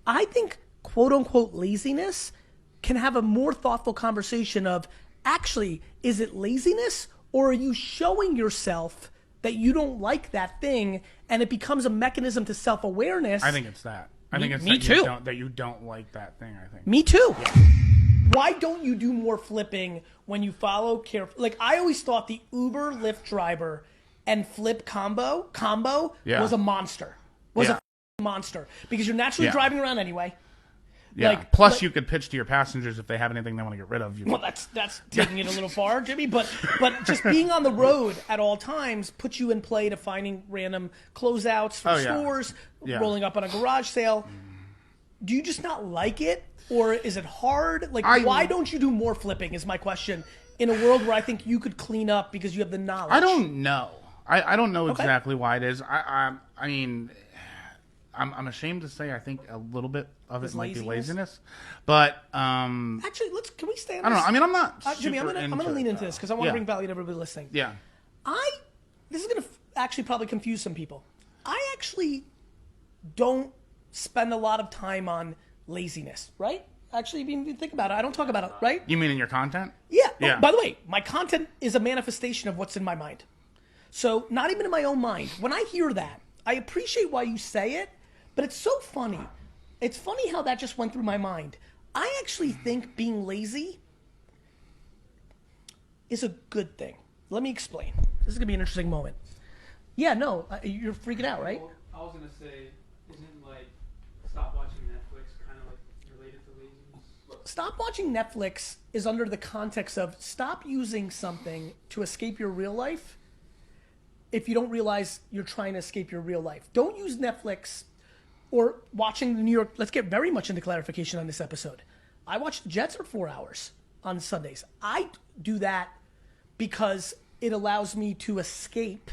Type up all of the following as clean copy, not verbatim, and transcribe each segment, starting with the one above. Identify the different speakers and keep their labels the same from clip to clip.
Speaker 1: I think quote unquote laziness can have a more thoughtful conversation of actually, is it laziness or are you showing yourself that you don't like that thing and it becomes a mechanism to self-awareness?
Speaker 2: I think it's that. I think it's
Speaker 1: me too.
Speaker 2: That you don't like that thing, I think.
Speaker 1: Me too. Yeah. Why don't you do more flipping when you follow careful? Like, I always thought the Uber Lyft driver and flip combo was a monster. A monster. Because you're naturally driving around anyway.
Speaker 2: Yeah. Plus, you could pitch to your passengers if they have anything they want to get rid of.
Speaker 1: Well, that's taking it a little far, Jimmy. But just being on the road at all times puts you in play to finding random closeouts from stores, rolling up on a garage sale. Do you just not like it, or is it hard? Like, why don't you do more flipping? Is my question. In a world where I think you could clean up because you have the knowledge.
Speaker 2: I don't know. I don't know exactly why it is. I mean, I'm ashamed to say I think a little bit of it might be laziness, but
Speaker 1: actually, can we stay on this?
Speaker 2: I don't know. I mean, I'm not
Speaker 1: Jimmy, I'm gonna lean into this because I want to bring value to everybody listening.
Speaker 2: Yeah.
Speaker 1: This is gonna actually probably confuse some people. I actually don't spend a lot of time on laziness, right? Actually, if you think about it, I don't talk about it, right?
Speaker 2: You mean in your content?
Speaker 1: Yeah. Oh, by the way, my content is a manifestation of what's in my mind. So not even in my own mind. When I hear that, I appreciate why you say it, but it's so funny. It's funny how that just went through my mind. I actually think being lazy is a good thing. Let me explain. This is going to be an interesting moment. Yeah, no, you're freaking out, right?
Speaker 3: Well, I was going to say, isn't like stop watching Netflix kind of like related to laziness?
Speaker 1: Stop watching Netflix is under the context of stop using something to escape your real life if you don't realize you're trying to escape your real life. Don't use Netflix or watching the New York. Let's get very much into clarification on this episode. I watch the Jets for 4 hours on Sundays. I do that because it allows me to escape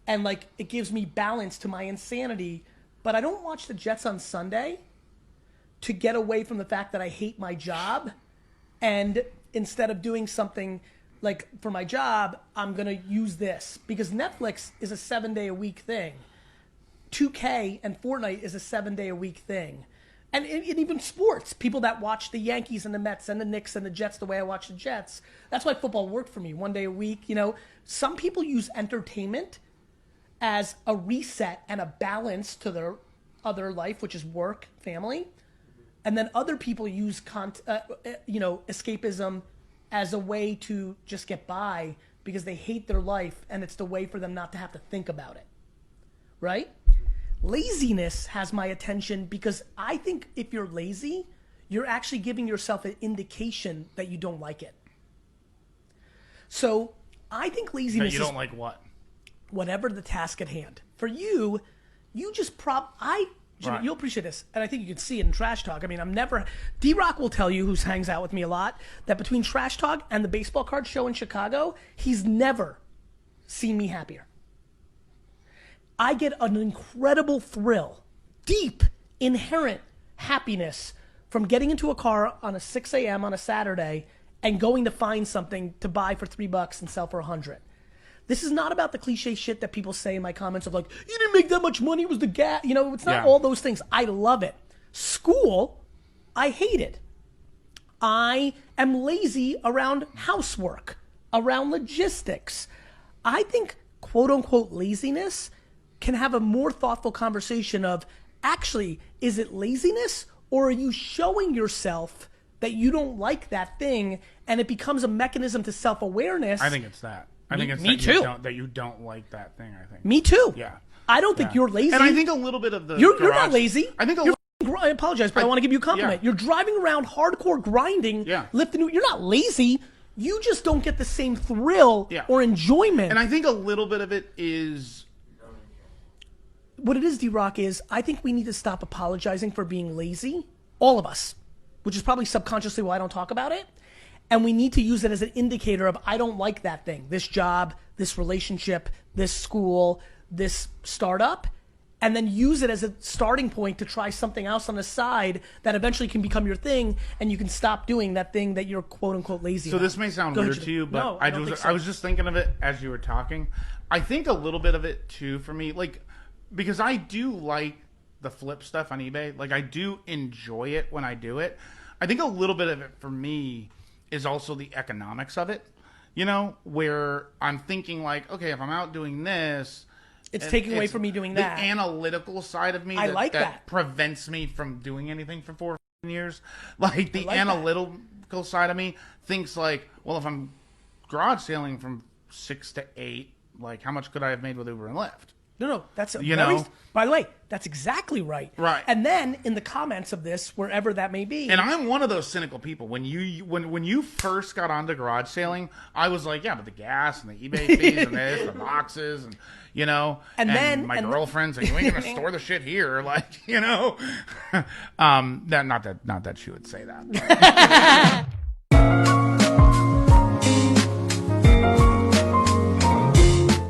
Speaker 1: and like it gives me balance to my insanity. But I don't watch the Jets on Sunday to get away from the fact that I hate my job. And instead of doing something like for my job, I'm going to use this because Netflix is a 7-day-a-week thing. 2K and Fortnite is a 7-day-a-week thing. And even sports, people that watch the Yankees and the Mets and the Knicks and the Jets the way I watch the Jets, that's why football worked for me. 1 day a week, you know. Some people use entertainment as a reset and a balance to their other life, which is work, family. And then other people use escapism as a way to just get by because they hate their life and it's the way for them not to have to think about it. Right? Laziness has my attention because I think if you're lazy, you're actually giving yourself an indication that you don't like it. So I think laziness
Speaker 2: you don't like what?
Speaker 1: Whatever the task at hand. For you, you just Jimmy, you'll appreciate this, and I think you can see it in Trash Talk. I mean, D-Rock will tell you, who hangs out with me a lot, that between Trash Talk and the baseball card show in Chicago, he's never seen me happier. I get an incredible thrill, deep, inherent happiness from getting into a car on a 6 a.m. on a Saturday and going to find something to buy for $3 and sell for $100. This is not about the cliche shit that people say in my comments of like, you didn't make that much money, it was the gas. You know, it's not all those things. I love it. School, I hate it. I am lazy around housework, around logistics. I think quote unquote laziness can have a more thoughtful conversation of actually, is it laziness or are you showing yourself that you don't like that thing and it becomes a mechanism to self-awareness?
Speaker 2: I think it's that. I think it's that you don't like that thing, I think.
Speaker 1: Me too.
Speaker 2: Yeah.
Speaker 1: I don't think you're lazy.
Speaker 2: And I think a little bit of the
Speaker 1: You're not lazy.
Speaker 2: I think
Speaker 1: I apologize, but I want to give you a compliment.
Speaker 2: Yeah.
Speaker 1: You're driving around hardcore grinding, lifting. You're not lazy. You just don't get the same thrill or enjoyment.
Speaker 2: And I think a little bit of it is...
Speaker 1: What it is, D-Rock, is I think we need to stop apologizing for being lazy. All of us. Which is probably subconsciously why I don't talk about it. And we need to use it as an indicator of I don't like that thing, this job, this relationship, this school, this startup, and then use it as a starting point to try something else on the side that eventually can become your thing, and you can stop doing that thing that you're quote unquote lazy about.
Speaker 2: This may sound weird to you, but I was just thinking of it as you were talking. I think a little bit of it too for me, like because I do like the flip stuff on eBay. Like, I do enjoy it when I do it. I think a little bit of it for me is also the economics of it, you know, where I'm thinking like, okay, if I'm out doing this,
Speaker 1: it's taking away from me doing that.
Speaker 2: The analytical side of me that prevents me from doing anything for 4 years. Like, the analytical side of me thinks like, well, if I'm garage sailing from 6 to 8, like, how much could I have made with Uber and Lyft?
Speaker 1: No, that's by the way, that's exactly right.
Speaker 2: Right.
Speaker 1: And then in the comments of this, wherever that may be,
Speaker 2: and I'm one of those cynical people. When you first got onto garage sailing, I was like, yeah, but the gas and the eBay fees and this, the boxes, and you know, and then my girlfriend's like, you ain't gonna store the shit here, like, you know, not that she would say that.